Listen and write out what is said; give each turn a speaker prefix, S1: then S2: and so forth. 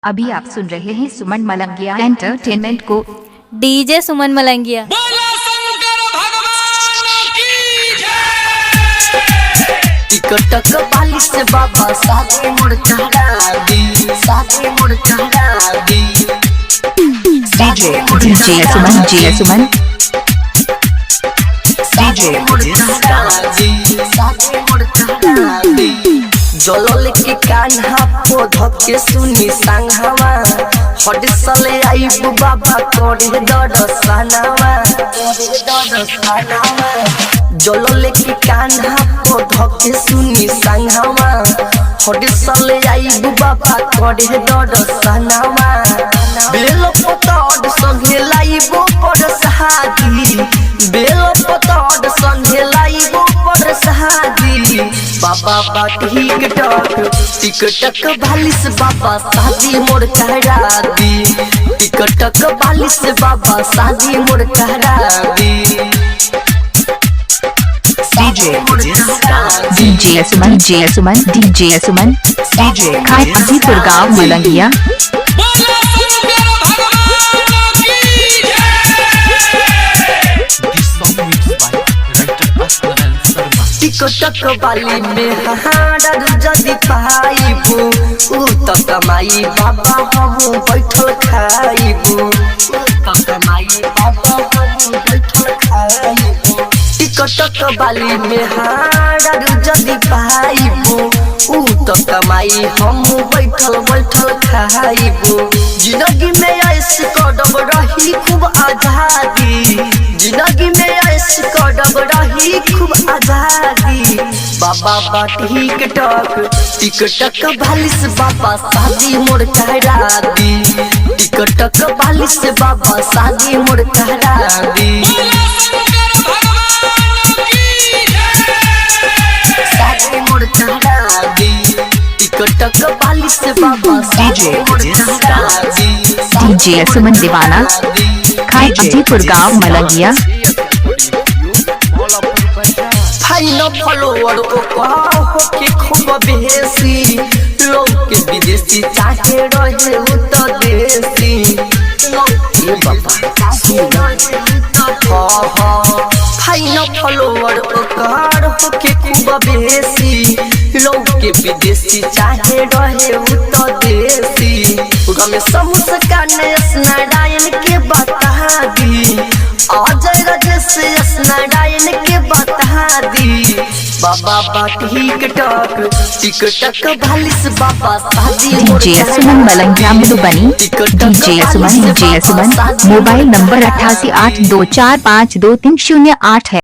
S1: अभी आप सुन रहे हैं सुमन मलंगिया एंटरटेनमेंट को।
S2: डीजे सुमन मलंगिया।
S3: टिकटक बाली से बाबा साथे मुड़ चढ़ा दी, साथे मुड़ चढ़ा दी।
S1: डीजे सुमन, डीजे सुमन,
S3: साथे मुड़ चढ़ा दी, साथे मुड़ चढ़ा दी। जलल के कान्हा पोधक के सुनी संघवा, हट सले आईबू बाबा करे दर्शनवा, करे दर्शनवा। जलल के कान्हा पोधक के सुनी संघवा, हट सले आईबू बाबा करे दर्शनवा। बेल पतड़ संगे लाईबू पर सहादी, बेल पतड़ संगे लाईबू पर सहादी। बाबा बाटी टिकटक बाली से बाबा शादी मोड़ करा दी, टिकटक बाली से बाबा शादी मोड़ करा दी।
S1: डीजे सुमन, डीजे सुमन, डीजे सुमन, डीजे खाजीपुर गाँव मलंगिया।
S3: टिकटक बाली में हाडर जदि पाइबू, उ त कमाई बाबा हम बैठल खाइबू, उ त कमाई बाबा हम बैठल खाइबू। टिकटक बाली में हाडर जदि पाइबू, उ त कमाई हम बैठल बैठल खाइबू। जिंदगी में ऐश कदम रही खूब आजादी, जिंदगी में ऐश कदम रही खूब आजादी। बाबा बाटी टिकटक बाली से बाबा शादी मोड़ करा दी, टिकटक बाली से बाबा शादी मोड़ करा दी। शादी मोड़ करा दी, टिकटक बाली से बाबा शादी मोड़ करा दी।
S1: डीजे सुमन दीवाना खाजीपुर गाँव मलंगिया।
S3: फाइन फॉलोअर के खूब बेसी, लोग के विदेशी चाहे रहे तो देसी। फाइन फॉलोअर के खूब बेसी, लोग के विदेशी चाहे रहे तो देसी। रमेश मुस्कान नारायण के बता दी, अजय राजेश नारायण के बता दी। बाबा बाटी टिकटक बाली से बाबा शादी
S1: डीजे सुमन मलंगिया मधुबनी। डीजे सुमन, डीजे सुमन, मोबाइल नंबर 8882452308 है।